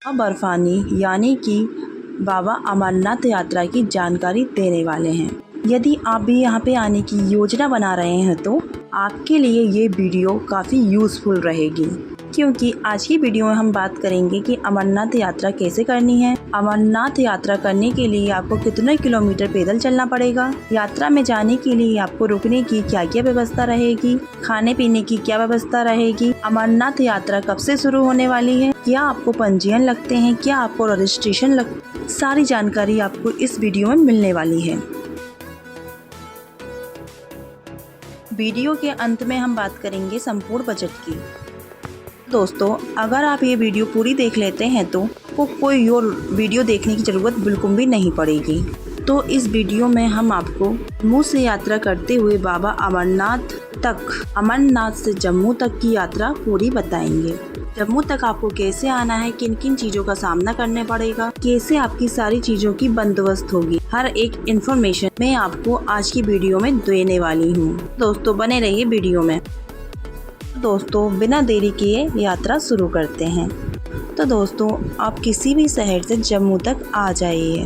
बर्फानी यानी कि बाबा अमरनाथ यात्रा की जानकारी देने वाले हैं। यदि आप भी यहाँ पे आने की योजना बना रहे हैं तो आपके लिए ये वीडियो काफ़ी यूज़फुल रहेगी, क्योंकि आज की वीडियो में हम बात करेंगे कि अमरनाथ यात्रा कैसे करनी है। अमरनाथ यात्रा करने के लिए आपको कितने किलोमीटर पैदल चलना पड़ेगा, यात्रा में जाने के लिए आपको रुकने की क्या क्या व्यवस्था रहेगी, खाने पीने की क्या व्यवस्था रहेगी, अमरनाथ यात्रा कब से शुरू होने वाली है, क्या आपको पंजीयन लगते हैं, क्या आपको रजिस्ट्रेशन सारी जानकारी आपको इस वीडियो में मिलने वाली है। वीडियो के अंत में हम बात करेंगे संपूर्ण बजट की। दोस्तों, अगर आप ये वीडियो पूरी देख लेते हैं तो आपको कोई और वीडियो देखने की ज़रूरत बिल्कुल भी नहीं पड़ेगी। तो इस वीडियो में हम आपको जम्मू से यात्रा करते हुए बाबा अमरनाथ तक, अमरनाथ से जम्मू तक की यात्रा पूरी बताएंगे। जम्मू तक आपको कैसे आना है, किन किन चीज़ों का सामना करने पड़ेगा, कैसे आपकी सारी चीज़ों की बंदोबस्त होगी, हर एक इन्फॉर्मेशन मैं आपको आज की वीडियो में देने वाली हूँ। दोस्तों, बने रहिए वीडियो में। दोस्तों, बिना देरी किए यात्रा शुरू करते हैं। तो दोस्तों, आप किसी भी शहर से जम्मू तक आ जाइए।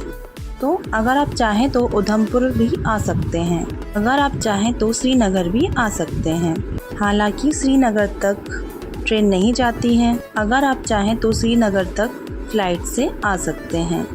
तो अगर आप चाहें तो उधमपुर भी आ सकते हैं, अगर आप चाहें तो श्रीनगर भी आ सकते हैं। हालांकि श्रीनगर तक ट्रेन नहीं जाती है, अगर आप चाहें तो श्रीनगर तक फ्लाइट से आ सकते हैं।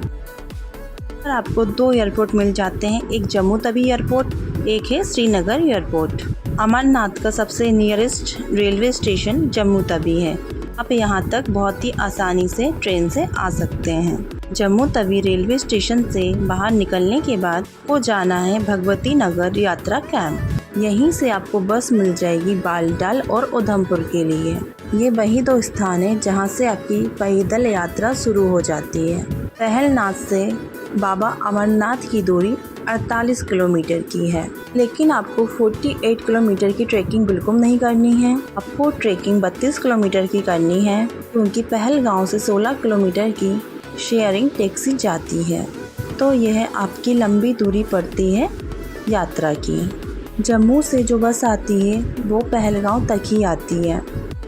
और आपको 2 एयरपोर्ट मिल जाते हैं, एक जम्मू तवी एयरपोर्ट, एक है श्रीनगर एयरपोर्ट। अमरनाथ का सबसे nearest railway station Jammu Tawi है। आप यहाँ तक बहुत ही आसानी से ट्रेन से आ सकते हैं। जम्मू तवी रेलवे स्टेशन से बाहर निकलने के बाद को जाना है भगवती नगर यात्रा कैंप। यहीं से आपको बस मिल जाएगी बालटाल और उधमपुर के लिए। ये वही 2 स्थान है जहाँ से आपकी पैदल यात्रा शुरू हो जाती है। पहलनाथ से बाबा अमरनाथ की दूरी 48 किलोमीटर की है, लेकिन आपको 48 किलोमीटर की ट्रैकिंग बिल्कुल नहीं करनी है। आपको ट्रैकिंग 32 किलोमीटर की करनी है, क्योंकि पहलगांव से 16 किलोमीटर की शेयरिंग टैक्सी जाती है। तो यह आपकी लंबी दूरी पड़ती है यात्रा की। जम्मू से जो बस आती है वो पहलगांव तक ही आती है।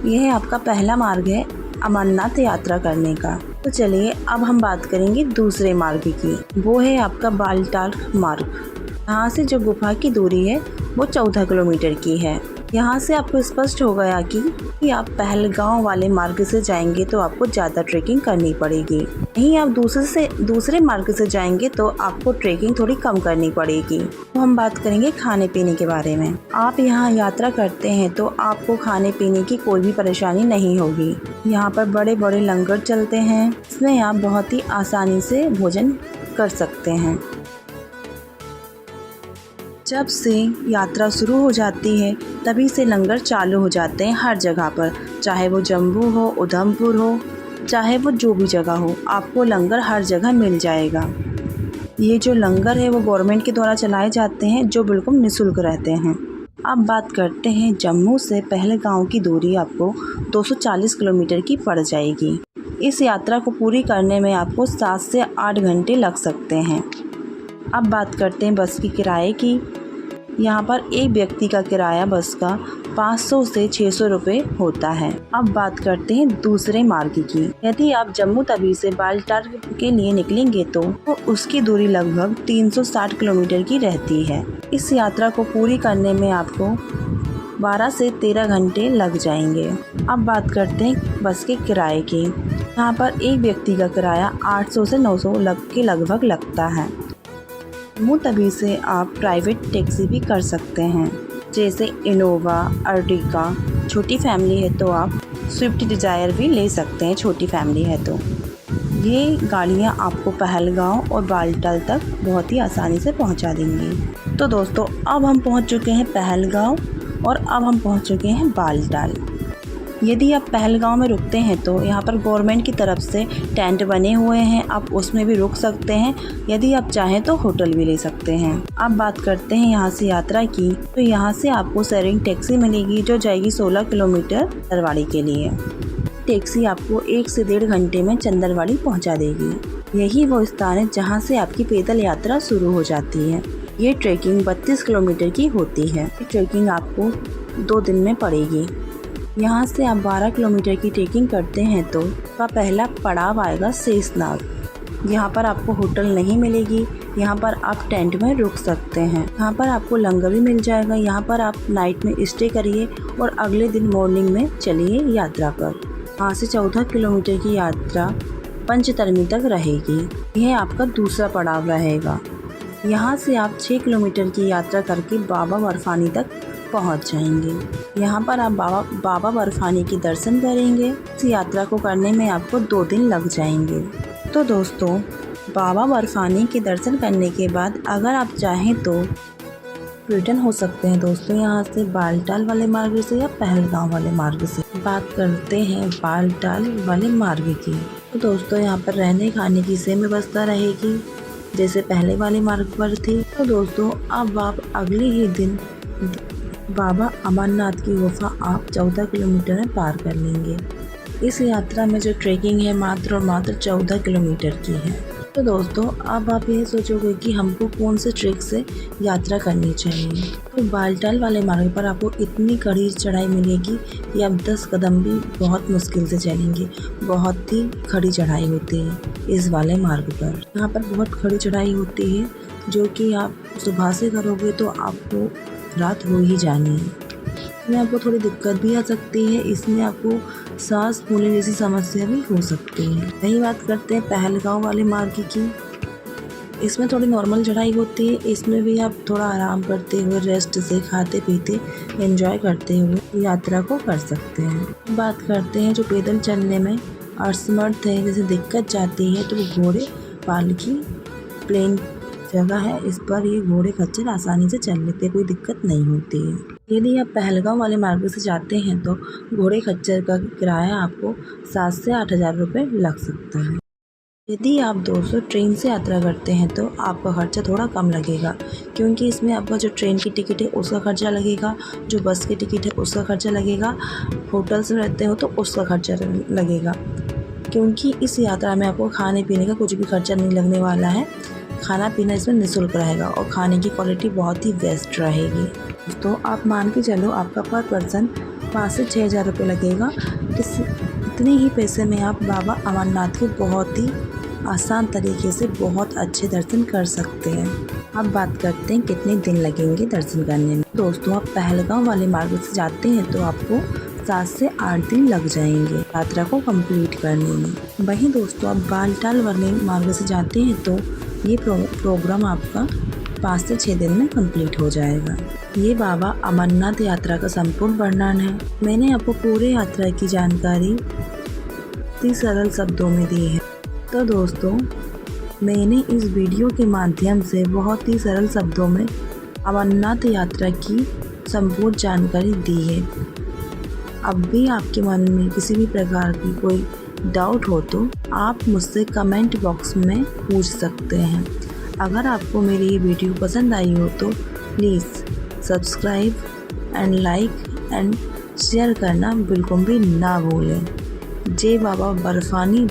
यह आपका पहला मार्ग है अमरनाथ यात्रा करने का। तो चलिए अब हम बात करेंगे दूसरे मार्ग की, वो है आपका बालटाल मार्ग। यहाँ से जो गुफा की दूरी है वो 14 किलोमीटर की है। यहाँ से आपको स्पष्ट हो गया कि आप पहलगांव वाले मार्ग से जाएंगे तो आपको ज़्यादा ट्रैकिंग करनी पड़ेगी। नहीं, आप दूसरे मार्ग से जाएंगे तो आपको ट्रैकिंग थोड़ी कम करनी पड़ेगी। तो हम बात करेंगे खाने पीने के बारे में। आप यहाँ यात्रा करते हैं तो आपको खाने पीने की कोई भी परेशानी नहीं होगी। यहाँ पर बड़े बड़े लंगर चलते हैं, इसमें आप बहुत ही आसानी से भोजन कर सकते हैं। जब से यात्रा शुरू हो जाती है तभी से लंगर चालू हो जाते हैं हर जगह पर, चाहे वो जम्मू हो, उधमपुर हो, चाहे वो जो भी जगह हो, आपको लंगर हर जगह मिल जाएगा। ये जो लंगर है वो गवर्नमेंट के द्वारा चलाए जाते हैं, जो बिल्कुल निःशुल्क रहते हैं। अब बात करते हैं जम्मू से पहलगांव की दूरी आपको 240 किलोमीटर की पड़ जाएगी। इस यात्रा को पूरी करने में आपको 7 से 8 घंटे लग सकते हैं। अब बात करते हैं बस की किराए की। यहाँ पर एक व्यक्ति का किराया बस का 500 से 600 रुपये होता है। अब बात करते हैं दूसरे मार्ग की। यदि आप जम्मू तवी से बालटाल के लिए निकलेंगे तो उसकी दूरी लगभग 360 किलोमीटर की रहती है। इस यात्रा को पूरी करने में आपको 12 से 13 घंटे लग जाएंगे। अब बात करते हैं बस के किराए की। यहाँ पर एक व्यक्ति का किराया 800 से 900 के लगभग लगता है। जम्मू तवी से आप प्राइवेट टैक्सी भी कर सकते हैं, जैसे इनोवा, अर्टिगा। छोटी फैमिली है तो आप स्विफ्ट डिज़ायर भी ले सकते हैं, छोटी फैमिली है तो। ये गाड़ियाँ आपको पहलगांव और बालटाल तक बहुत ही आसानी से पहुंचा देंगी। तो दोस्तों, अब हम पहुंच चुके हैं पहलगांव और अब हम पहुंच चुके हैं बालटाल। यदि आप पहलगांव में रुकते हैं तो यहाँ पर गवर्नमेंट की तरफ से टेंट बने हुए हैं, आप उसमें भी रुक सकते हैं। यदि आप चाहें तो होटल भी ले सकते हैं। अब बात करते हैं यहाँ से यात्रा की। तो यहाँ से आपको शेयरिंग टैक्सी मिलेगी जो जाएगी 16 किलोमीटर चंदरवाड़ी के लिए। टैक्सी आपको 1 से 1.5 घंटे में चंदरवाड़ी पहुँचा देगी। यही वो स्थान है जहाँ से आपकी पैदल यात्रा शुरू हो जाती है। ये ट्रैकिंग 32 किलोमीटर की होती है। ये ट्रैकिंग आपको 2 दिन में पड़ेगी। यहाँ से आप 12 किलोमीटर की ट्रेकिंग करते हैं तो का पहला पड़ाव आएगा शेषनाग। यहाँ पर आपको होटल नहीं मिलेगी, यहाँ पर आप टेंट में रुक सकते हैं। यहाँ पर आपको लंगर भी मिल जाएगा। यहाँ पर आप नाइट में स्टे करिए और अगले दिन मॉर्निंग में चलिए यात्रा पर। यहाँ से 14 किलोमीटर की यात्रा पंचतरणी तक रहेगी। यह आपका दूसरा पड़ाव रहेगा। यहाँ से आप 6 किलोमीटर की यात्रा करके बाबा बर्फानी तक पहुँच जाएंगे। यहाँ पर आप बाबा बर्फानी के दर्शन करेंगे। इस यात्रा को करने में आपको 2 दिन लग जाएंगे। तो दोस्तों, बाबा बर्फानी के दर्शन करने के बाद अगर आप चाहें तो रिटर्न हो सकते हैं दोस्तों यहाँ से बालटाल वाले मार्ग से या पहलगांव वाले मार्ग से। बात करते हैं बालटाल वाले मार्ग की। तो दोस्तों, यहाँ पर रहने खाने की सेम व्यवस्था रहेगी जैसे पहले वाले मार्ग पर थी। तो दोस्तों, अब आप अगले ही दिन बाबा अमरनाथ की गुफा आप 14 किलोमीटर में पार कर लेंगे। इस यात्रा में जो ट्रैकिंग है मात्र और मात्र 14 किलोमीटर की है। तो दोस्तों, अब आप ये सोचोगे कि हमको कौन से ट्रैक से यात्रा करनी चाहिए। तो बालटाल वाले मार्ग पर आपको इतनी कड़ी चढ़ाई मिलेगी कि आप 10 कदम भी बहुत मुश्किल से चलेंगे। बहुत ही खड़ी चढ़ाई होती है इस वाले मार्ग पर। यहाँ पर बहुत खड़ी चढ़ाई होती है जो कि आप सुबह से करोगे तो आपको रात हो ही जानी है। इसमें आपको थोड़ी दिक्कत भी आ सकती है। इसमें आपको सांस फूलने जैसी समस्या भी हो सकती है। यही बात करते हैं पहलगांव वाले मार्ग की। इसमें थोड़ी नॉर्मल चढ़ाई होती है। इसमें भी आप थोड़ा आराम करते हुए रेस्ट से खाते पीते एंजॉय करते हुए यात्रा को कर सकते हैं। बात करते हैं जो पैदल चलने में असमर्थ है, जैसे दिक्कत जाती है, तो वो घोड़े पालकी प्लेन जगह है, इस पर ये घोड़े खच्चर आसानी से चल लेते हैं, कोई दिक्कत नहीं होती है। यदि आप पहलगांव वाले मार्ग से जाते हैं तो घोड़े खच्चर का किराया आपको 7 से 8 हज़ार रुपये लग सकता है। यदि आप दोस्तों ट्रेन से यात्रा करते हैं तो आपका खर्चा थोड़ा कम लगेगा, क्योंकि इसमें आपका जो ट्रेन की टिकट है उसका खर्चा लगेगा, जो बस की टिकट है उसका खर्चा लगेगा, होटल से रहते हो तो उसका खर्चा लगेगा। क्योंकि इस यात्रा में आपको खाने पीने का कुछ भी खर्चा नहीं लगने वाला है। खाना पीना इसमें निःशुल्क रहेगा और खाने की क्वालिटी बहुत ही बेस्ट रहेगी। तो आप मान के चलो आपका पर पर्सन 5 से 6 हज़ार रुपये लगेगा। इतने ही पैसे में आप बाबा अमरनाथ के बहुत ही आसान तरीके से बहुत अच्छे दर्शन कर सकते हैं। अब बात करते हैं कितने दिन लगेंगे दर्शन करने में। दोस्तों, आप पहलगांव वाले मार्ग से जाते हैं तो आपको 7 से 8 दिन लग जाएंगे यात्रा को कंप्लीट करने में। वहीं दोस्तों, आप बालटाल वाले मार्ग से जाते हैं तो ये प्रोग्राम आपका 5 से 6 दिन में कंप्लीट हो जाएगा। ये बाबा अमरनाथ यात्रा का संपूर्ण वर्णन है। मैंने आपको पूरे यात्रा की जानकारी इतनी सरल शब्दों में दी है। तो दोस्तों, मैंने इस वीडियो के माध्यम से बहुत ही सरल शब्दों में अमरनाथ यात्रा की संपूर्ण जानकारी दी है। अब भी आपके मन में किसी भी प्रकार की कोई डाउट हो तो आप मुझसे कमेंट बॉक्स में पूछ सकते हैं। अगर आपको मेरी ये वीडियो पसंद आई हो तो please subscribe and like and share करना बिल्कुल भी ना भूलें। जय बाबा बर्फानी।